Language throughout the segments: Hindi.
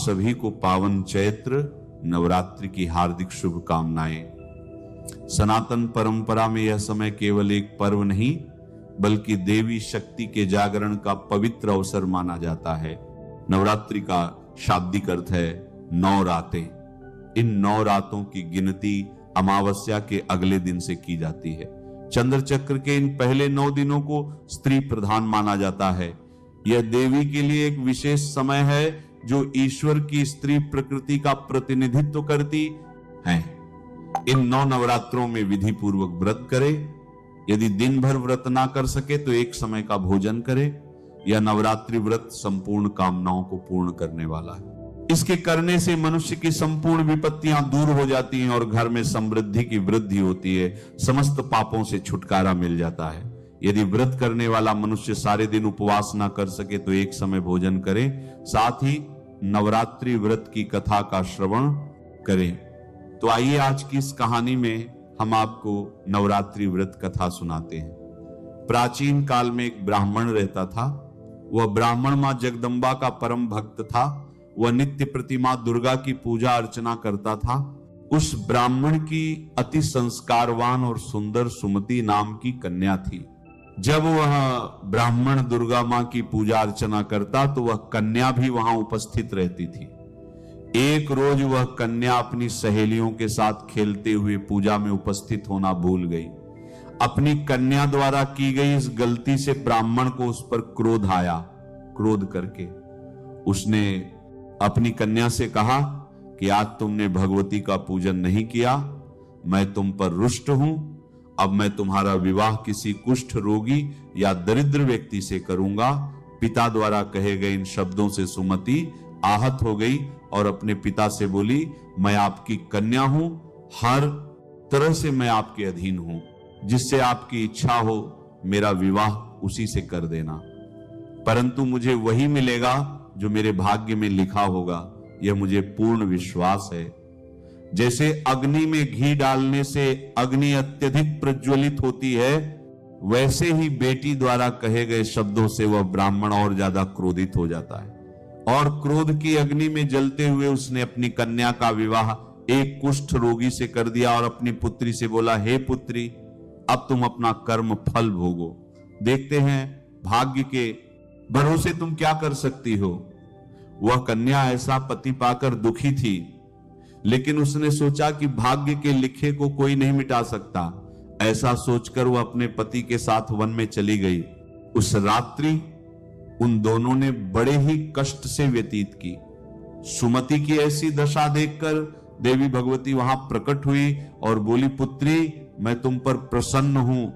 सभी को पावन चैत्र नवरात्रि की हार्दिक शुभकामनाएं। सनातन परंपरा में यह समय केवल एक पर्व नहीं बल्कि देवी शक्ति के जागरण का पवित्र अवसर माना जाता है। नवरात्रि का शाब्दिक अर्थ है 9 रातें। इन 9 रातों की गिनती अमावस्या के अगले दिन से की जाती है। चंद्र चक्र के इन पहले 9 दिनों को स्त्री प्रधान माना जाता है। यह देवी के लिए एक विशेष समय है जो ईश्वर की स्त्री प्रकृति का प्रतिनिधित्व करती है। इन 9 नवरात्रों में विधि पूर्वक व्रत करे। यदि दिन भर व्रत ना कर सके तो एक समय का भोजन करे। यह नवरात्रि व्रत संपूर्ण कामनाओं को पूर्ण करने वाला है। इसके करने से मनुष्य की संपूर्ण विपत्तियां दूर हो जाती हैं और घर में समृद्धि की वृद्धि होती है। समस्त पापों से छुटकारा मिल जाता है। यदि व्रत करने वाला मनुष्य सारे दिन उपवास ना कर सके तो एक समय भोजन करे। साथ ही नवरात्रि व्रत की कथा का श्रवण करें। तो आइए आज की इस कहानी में हम आपको नवरात्रि व्रत कथा सुनाते हैं। प्राचीन काल में एक ब्राह्मण रहता था। वह ब्राह्मण मां जगदम्बा का परम भक्त था। वह नित्य प्रतिमा दुर्गा की पूजा अर्चना करता था। उस ब्राह्मण की अति संस्कारवान और सुंदर सुमति नाम की कन्या थी। जब वह ब्राह्मण दुर्गा मां की पूजा अर्चना करता तो वह कन्या भी वहां उपस्थित रहती थी। एक रोज वह कन्या अपनी सहेलियों के साथ खेलते हुए पूजा में उपस्थित होना भूल गई। अपनी कन्या द्वारा की गई इस गलती से ब्राह्मण को उस पर क्रोध आया। क्रोध करके उसने अपनी कन्या से कहा कि आज तुमने भगवती का पूजन नहीं किया, मैं तुम पर रुष्ट हूं। अब मैं तुम्हारा विवाह किसी कुष्ठ रोगी या दरिद्र व्यक्ति से करूंगा। पिता द्वारा कहे गए इन शब्दों से सुमति आहत हो गई और अपने पिता से बोली, मैं आपकी कन्या हूं, हर तरह से मैं आपके अधीन हूं। जिससे आपकी इच्छा हो मेरा विवाह उसी से कर देना, परंतु मुझे वही मिलेगा जो मेरे भाग्य में लिखा होगा, यह मुझे पूर्ण विश्वास है। जैसे अग्नि में घी डालने से अग्नि अत्यधिक प्रज्वलित होती है, वैसे ही बेटी द्वारा कहे गए शब्दों से वह ब्राह्मण और ज्यादा क्रोधित हो जाता है और क्रोध की अग्नि में जलते हुए उसने अपनी कन्या का विवाह एक कुष्ठ रोगी से कर दिया और अपनी पुत्री से बोला, हे पुत्री, अब तुम अपना कर्म फल भोगो। देखते हैं भाग्य के भरोसे तुम क्या कर सकती हो। वह कन्या ऐसा पति पाकर दुखी थी, लेकिन उसने सोचा कि भाग्य के लिखे को कोई नहीं मिटा सकता। ऐसा सोचकर वह अपने पति के साथ वन में चली गई। उस रात्रि उन दोनों ने बड़े ही कष्ट से व्यतीत की। सुमति की ऐसी दशा देखकर देवी भगवती वहां प्रकट हुई और बोली, पुत्री, मैं तुम पर प्रसन्न हूं,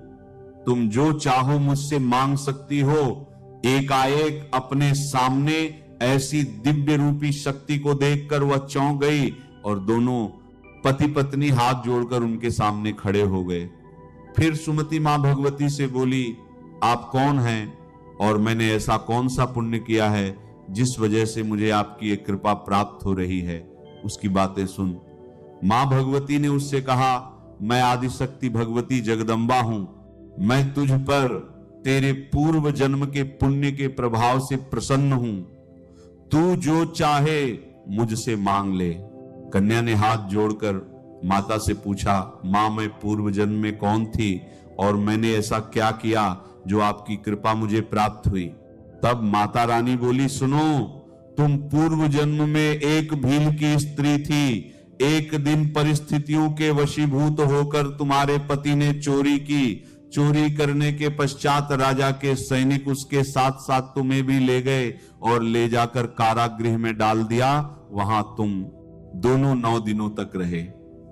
तुम जो चाहो मुझसे मांग सकती हो। एकाएक अपने सामने ऐसी दिव्य रूपी शक्ति को देखकर वह चौंक गई और दोनों पति पत्नी हाथ जोड़कर उनके सामने खड़े हो गए। फिर सुमति मां भगवती से बोली, आप कौन हैं और मैंने ऐसा कौन सा पुण्य किया है जिस वजह से मुझे आपकी ये कृपा प्राप्त हो रही है, उसकी बातें सुन। मां भगवती ने उससे कहा, मैं आदिशक्ति भगवती जगदम्बा हूं। मैं तुझ पर तेरे पूर्व जन्म के पुण्य के प्रभाव से प्रसन्न हूं। तू जो चाहे मुझसे मांग ले। कन्या ने हाथ जोड़कर माता से पूछा, मां, मैं पूर्व जन्म में कौन थी और मैंने ऐसा क्या किया जो आपकी कृपा मुझे प्राप्त हुई। तब माता रानी बोली, सुनो, तुम पूर्व जन्म में एक भील की स्त्री थी। एक दिन परिस्थितियों के वशीभूत होकर तुम्हारे पति ने चोरी की। चोरी करने के पश्चात राजा के सैनिक उसके साथ साथ तुम्हें भी ले गए और ले जाकर कारागृह में डाल दिया। वहां तुम दोनों 9 दिनों तक रहे।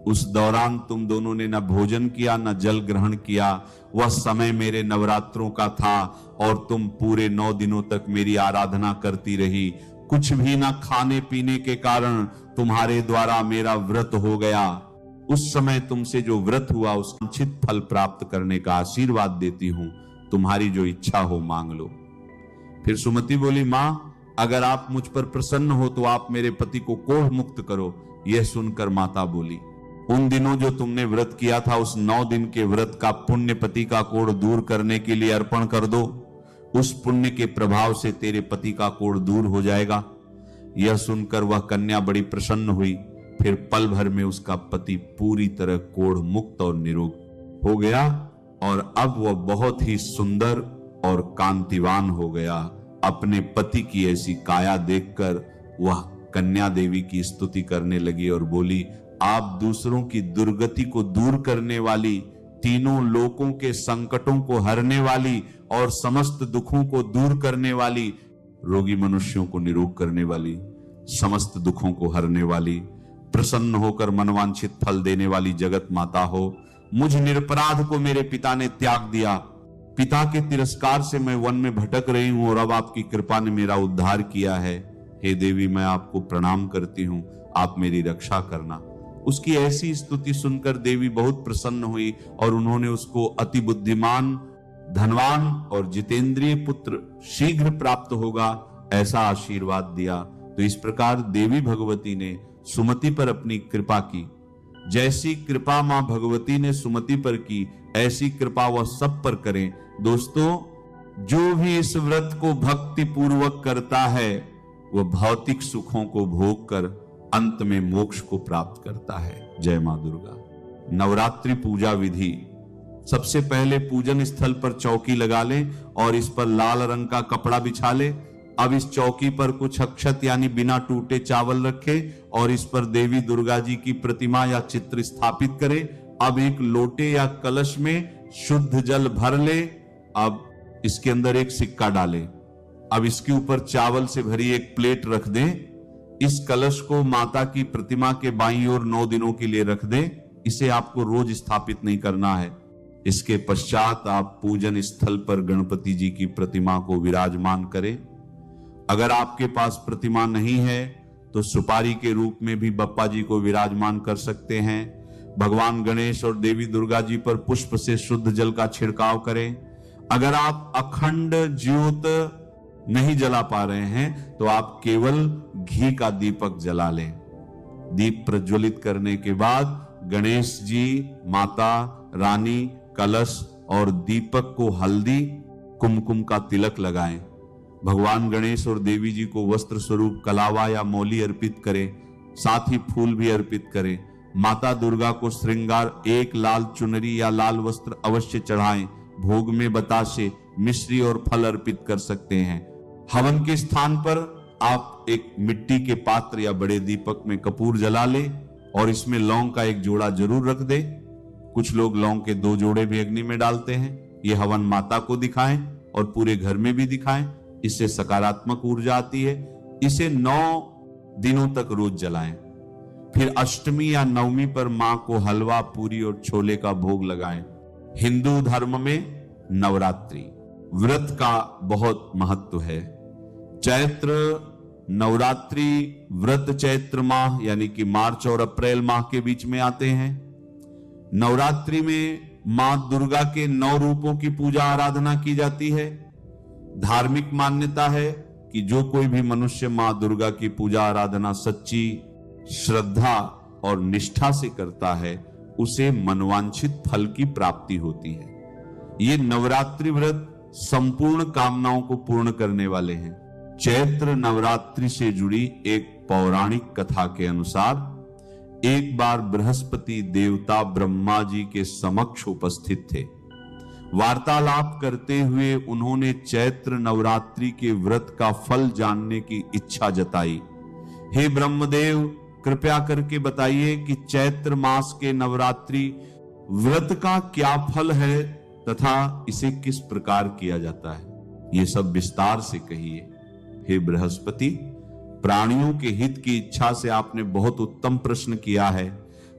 उस दौरान तुम दोनों ने न भोजन किया न जल ग्रहण किया। वह समय मेरे नवरात्रों का था और तुम पूरे 9 दिनों तक मेरी आराधना करती रही। कुछ भी न खाने पीने के कारण तुम्हारे द्वारा मेरा व्रत हो गया। उस समय तुमसे जो व्रत हुआ उस वांछित फल प्राप्त करने का आशीर्वाद देती हूं। तुम्हारी जो इच्छा हो मांग लो। फिर सुमति बोली, मां, अगर आप मुझ पर प्रसन्न हो तो आप मेरे पति को कोढ़ मुक्त करो। यह सुनकर माता बोली, उन दिनों जो तुमने व्रत किया था उस 9 दिन के व्रत का पुण्य पति का कोढ़ दूर करने के लिए अर्पण कर दो। उस पुण्य के प्रभाव से तेरे पति का कोढ़ दूर हो जाएगा। यह सुनकर वह कन्या बड़ी प्रसन्न हुई। फिर पल भर में उसका पति पूरी तरह कोढ़ मुक्त और निरोग हो गया और अब वह बहुत ही सुंदर और कांतिवान हो गया। अपने पति की ऐसी काया देखकर वह कन्या देवी की स्तुति करने लगी और बोली, आप दूसरों की दुर्गति को दूर करने वाली, तीनों लोकों के संकटों को हरने वाली और समस्त दुखों को दूर करने वाली, रोगी मनुष्यों को निरोग करने वाली, समस्त दुखों को हरने वाली, प्रसन्न होकर मनवांछित फल देने वाली जगत माता हो। मुझ निरपराध को मेरे पिता ने त्याग दिया। पिता के तिरस्कार से मैं वन में भटक रही हूं और अब आपकी कृपा ने मेरा उद्धार किया है। हे देवी, मैं आपको प्रणाम करती हूं, आप मेरी रक्षा करना। उसकी ऐसी स्तुति सुनकर देवी बहुत प्रसन्न हुई और उन्होंने उसको अति बुद्धिमान, धनवान और जितेंद्रिय पुत्र शीघ्र प्राप्त होगा ऐसा आशीर्वाद दिया। तो इस प्रकार देवी भगवती ने सुमति पर अपनी कृपा की। जैसी कृपा मां भगवती ने सुमति पर की, ऐसी कृपा वह सब पर करें। दोस्तों, जो भी इस व्रत को भक्ति पूर्वक करता है वह भौतिक सुखों को भोग कर अंत में मोक्ष को प्राप्त करता है। जय मां दुर्गा। नवरात्रि पूजा विधि। सबसे पहले पूजन स्थल पर चौकी लगा लें और इस पर लाल रंग का कपड़ा बिछा लें। अब इस चौकी पर कुछ अक्षत यानी बिना टूटे चावल रखें और इस पर देवी दुर्गा जी की प्रतिमा या चित्र स्थापित करें। अब एक लोटे या कलश में शुद्ध जल भर ले। अब इसके अंदर एक सिक्का डालें। अब इसके ऊपर चावल से भरी एक प्लेट रख दें। इस कलश को माता की प्रतिमा के बाईं ओर 9 दिनों के लिए रख दें। इसे आपको रोज स्थापित नहीं करना है। इसके पश्चात आप पूजन स्थल पर गणपति जी की प्रतिमा को विराजमान करें। अगर आपके पास प्रतिमा नहीं है तो सुपारी के रूप में भी बप्पा जी को विराजमान कर सकते हैं। भगवान गणेश और देवी दुर्गा जी पर पुष्प से शुद्ध जल का छिड़काव करें। अगर आप अखंड ज्योत नहीं जला पा रहे हैं तो आप केवल घी का दीपक जला लें। दीप प्रज्वलित करने के बाद गणेश जी, माता रानी, कलश और दीपक को हल्दी कुमकुम का तिलक लगाएं। भगवान गणेश और देवी जी को वस्त्र स्वरूप कलावा या मौली अर्पित करें, साथ ही फूल भी अर्पित करें। माता दुर्गा को श्रृंगार एक लाल चुनरी या लाल वस्त्र अवश्य चढ़ाएं। भोग में बताशे, मिश्री और फल अर्पित कर सकते हैं। हवन के स्थान पर आप एक मिट्टी के पात्र या बड़े दीपक में कपूर जला लें और इसमें लौंग का एक जोड़ा जरूर रख दें। कुछ लोग लौंग के 2 जोड़े भी अग्नि में डालते हैं। ये हवन माता को दिखाएं और पूरे घर में भी दिखाएं। इससे सकारात्मक ऊर्जा आती है। इसे 9 दिनों तक रोज जलाएं। फिर अष्टमी या नवमी पर मां को हलवा, पूरी और छोले का भोग लगाएं। हिंदू धर्म में नवरात्रि व्रत का बहुत महत्व है। चैत्र नवरात्रि व्रत चैत्र माह यानी कि मार्च और अप्रैल माह के बीच में आते हैं। नवरात्रि में मां दुर्गा के 9 रूपों की पूजा आराधना की जाती है। धार्मिक मान्यता है कि जो कोई भी मनुष्य मां दुर्गा की पूजा आराधना सच्ची श्रद्धा और निष्ठा से करता है उसे मनवांछित फल की प्राप्ति होती है। ये नवरात्रि व्रत संपूर्ण कामनाओं को पूर्ण करने वाले हैं। चैत्र नवरात्रि से जुड़ी एक पौराणिक कथा के अनुसार एक बार बृहस्पति देवता ब्रह्मा जी के समक्ष उपस्थित थे। वार्तालाप करते हुए उन्होंने चैत्र नवरात्रि के व्रत का फल जानने की इच्छा जताई। हे ब्रह्मदेव, कृपया करके बताइए कि चैत्र मास के नवरात्रि व्रत का क्या फल है तथा इसे किस प्रकार किया जाता है। ये सब विस्तार से कहिए। हे बृहस्पति, प्राणियों के हित की इच्छा से आपने बहुत उत्तम प्रश्न किया है।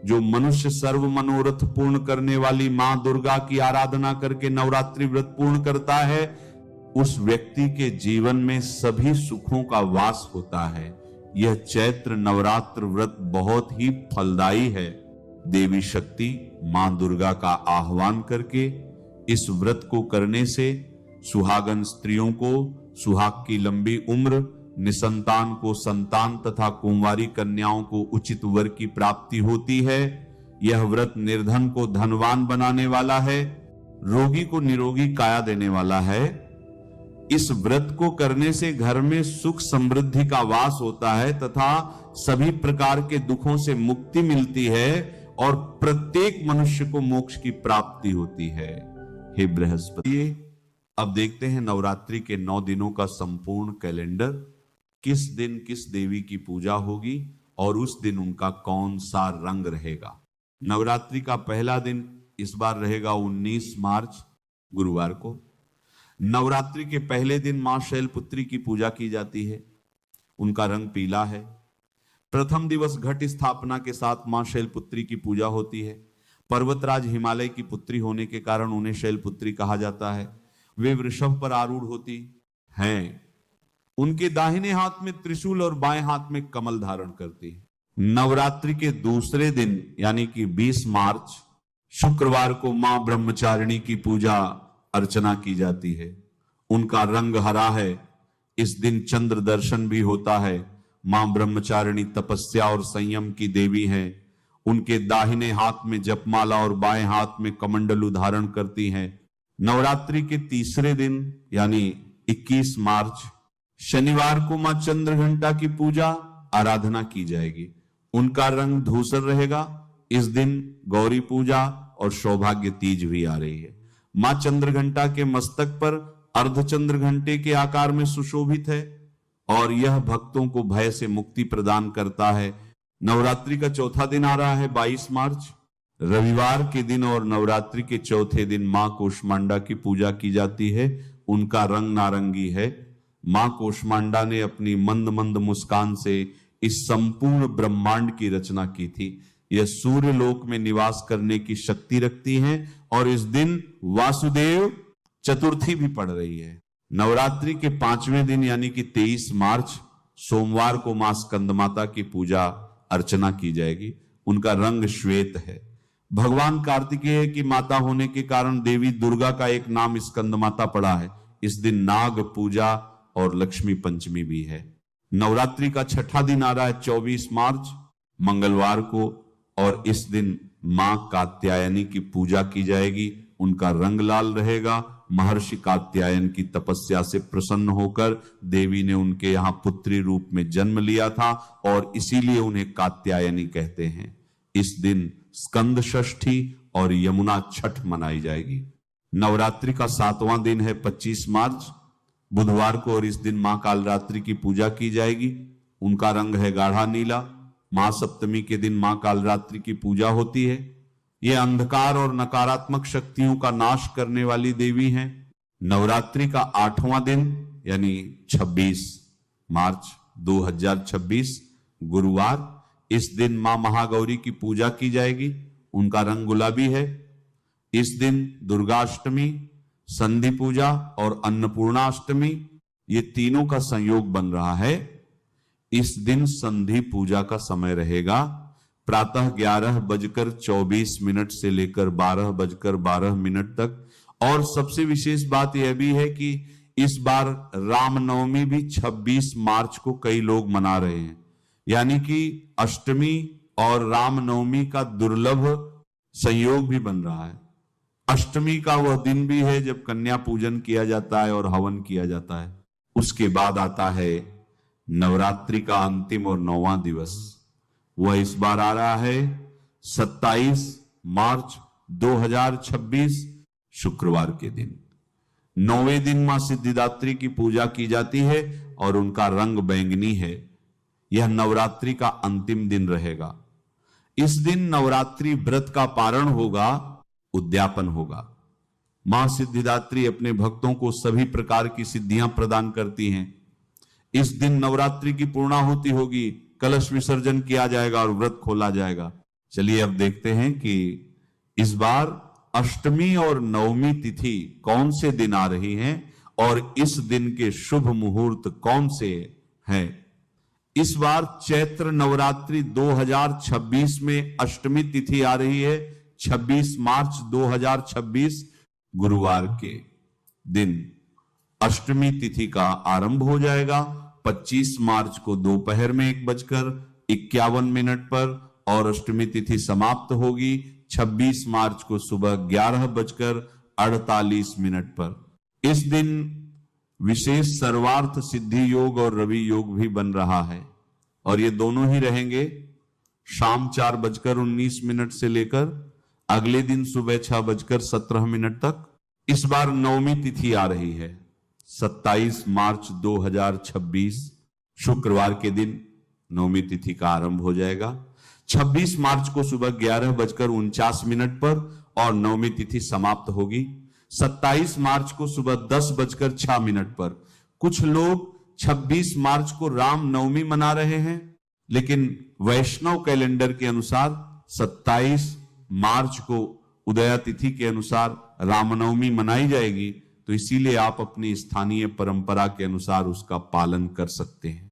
जो मनुष्य सर्व मनोरथ पूर्ण करने वाली मां दुर्गा की आराधना करके नवरात्रि व्रत पूर्ण करता है उस व्यक्ति के जीवन में सभी सुखों का वास होता है। यह चैत्र नवरात्र व्रत बहुत ही फलदायी है। देवी शक्ति मां दुर्गा का आह्वान करके इस व्रत को करने से सुहागन स्त्रियों को सुहाग की लंबी उम्र, निसंतान को संतान तथा कुंवारी कन्याओं को उचित वर की प्राप्ति होती है। यह व्रत निर्धन को धनवान बनाने वाला है, रोगी को निरोगी काया देने वाला है। इस व्रत को करने से घर में सुख समृद्धि का वास होता है तथा सभी प्रकार के दुखों से मुक्ति मिलती है और प्रत्येक मनुष्य को मोक्ष की प्राप्ति होती है। हे बृहस्पति, अब देखते हैं नवरात्रि के 9 दिनों का संपूर्ण कैलेंडर, किस दिन किस देवी की पूजा होगी और उस दिन उनका कौन सा रंग रहेगा। नवरात्रि का पहला दिन इस बार रहेगा 19 मार्च गुरुवार को। नवरात्रि के पहले दिन मां शैलपुत्री की पूजा की जाती है, उनका रंग पीला है। प्रथम दिवस घट स्थापना के साथ मां शैलपुत्री की पूजा होती है। पर्वतराज हिमालय की पुत्री होने के कारण उन्हें शैलपुत्री कहा जाता है। वे वृषभ पर आरूढ़ होती हैं। उनके दाहिने हाथ में त्रिशूल और बाएं हाथ में कमल धारण करती है। नवरात्रि के दूसरे दिन यानी कि 20 मार्च शुक्रवार को मां ब्रह्मचारिणी की पूजा अर्चना की जाती है। उनका रंग हरा है। इस दिन चंद्र दर्शन भी होता है। मां ब्रह्मचारिणी तपस्या और संयम की देवी हैं। उनके दाहिने हाथ में जपमाला और बाएं हाथ में कमंडलू धारण करती हैं। नवरात्रि के तीसरे दिन यानी 21 मार्च शनिवार को मां चंद्रघंटा की पूजा आराधना की जाएगी। उनका रंग धूसर रहेगा। इस दिन गौरी पूजा और सौभाग्य तीज भी आ रही है। मां चंद्रघंटा के मस्तक पर अर्धचंद्र घंटे के आकार में सुशोभित है और यह भक्तों को भय से मुक्ति प्रदान करता है। नवरात्रि का चौथा दिन आ रहा है 22 मार्च रविवार के दिन और नवरात्रि के चौथे दिन मां कूष्मांडा की पूजा की जाती है। उनका रंग नारंगी है। मां कूष्मांडा ने अपनी मंद मंद मुस्कान से इस संपूर्ण ब्रह्मांड की रचना की थी। यह सूर्य लोक में निवास करने की शक्ति रखती हैं और इस दिन वासुदेव चतुर्थी भी पड़ रही है। नवरात्रि के 5वें दिन यानी कि 23 मार्च सोमवार को मां स्कंदमाता की पूजा अर्चना की जाएगी। उनका रंग श्वेत है। भगवान कार्तिकेय की माता होने के कारण देवी दुर्गा का एक नाम स्कंदमाता पड़ा है। इस दिन नाग पूजा और लक्ष्मी पंचमी भी है। नवरात्रि का छठा दिन आ रहा है 24 मार्च मंगलवार को और इस दिन मां कात्यायनी की पूजा की जाएगी। उनका रंग लाल रहेगा। महर्षि कात्यायन की तपस्या से प्रसन्न होकर देवी ने उनके यहां पुत्री रूप में जन्म लिया था और इसीलिए उन्हें कात्यायनी कहते हैं। इस दिन स्कंद षष्ठी और यमुना छठ मनाई जाएगी। नवरात्रि का 7वां दिन है 25 मार्च बुधवार को और इस दिन मां कालरात्रि की पूजा की जाएगी। उनका रंग है गाढ़ा नीला। महासप्तमी के दिन मां कालरात्रि की पूजा होती है। यह अंधकार और नकारात्मक शक्तियों का नाश करने वाली देवी हैं। नवरात्रि का 8वां दिन यानी 26 मार्च 2026 गुरुवार, इस दिन मां महागौरी की पूजा की जाएगी। उनका रंग गुलाबी है। इस दिन दुर्गाष्टमी, संधि पूजा और अन्नपूर्णाष्टमी ये तीनों का संयोग बन रहा है। इस दिन संधि पूजा का समय रहेगा प्रातः 11:24 से लेकर 12:12 तक। और सबसे विशेष बात यह भी है कि इस बार रामनवमी भी 26 मार्च को कई लोग मना रहे हैं, यानी कि अष्टमी और रामनवमी का दुर्लभ संयोग भी बन रहा है। अष्टमी का वह दिन भी है जब कन्या पूजन किया जाता है और हवन किया जाता है। उसके बाद आता है नवरात्रि का अंतिम और 9वां दिवस। वह इस बार आ रहा है 27 मार्च 2026 शुक्रवार के दिन। 9वें दिन मां सिद्धिदात्री की पूजा की जाती है और उनका रंग बैंगनी है। यह नवरात्रि का अंतिम दिन रहेगा। इस दिन नवरात्रि व्रत का पारण होगा, उद्यापन होगा। मां सिद्धिदात्री अपने भक्तों को सभी प्रकार की सिद्धियां प्रदान करती हैं। इस दिन नवरात्रि की पूर्णाहुति होगी, कलश विसर्जन किया जाएगा और व्रत खोला जाएगा। चलिए अब देखते हैं कि इस बार अष्टमी और नवमी तिथि कौन से दिन आ रही हैं और इस दिन के शुभ मुहूर्त कौन से हैं। इस बार चैत्र नवरात्रि 2026 में अष्टमी तिथि आ रही है 26 मार्च 2026 गुरुवार के दिन अष्टमी तिथि का आरंभ हो जाएगा। 25 मार्च को दोपहर में 1:51 पर और अष्टमी तिथि समाप्त होगी 26 मार्च को सुबह 11:48 पर। इस दिन विशेष सर्वार्थ सिद्धि योग और रवि योग भी बन रहा है, और ये दोनों ही रहेंगे शाम 4:19 से लेकर अगले दिन सुबह 6:17 तक। इस बार नवमी तिथि आ रही है 27 मार्च 2026, शुक्रवार के दिन नवमी तिथि का आरंभ हो जाएगा। 26 मार्च को सुबह 11:49 पर और नवमी तिथि समाप्त होगी। 27 मार्च को सुबह 10:06 पर। कुछ लोग 26 मार्च को राम नवमी मना रहे हैं, लेकिन वैष्णव कैलेंडर के अनुसार 27 मार्च को उदया तिथि के अनुसार रामनवमी मनाई जाएगी, तो इसीलिए आप अपनी स्थानीय परंपरा के अनुसार उसका पालन कर सकते हैं।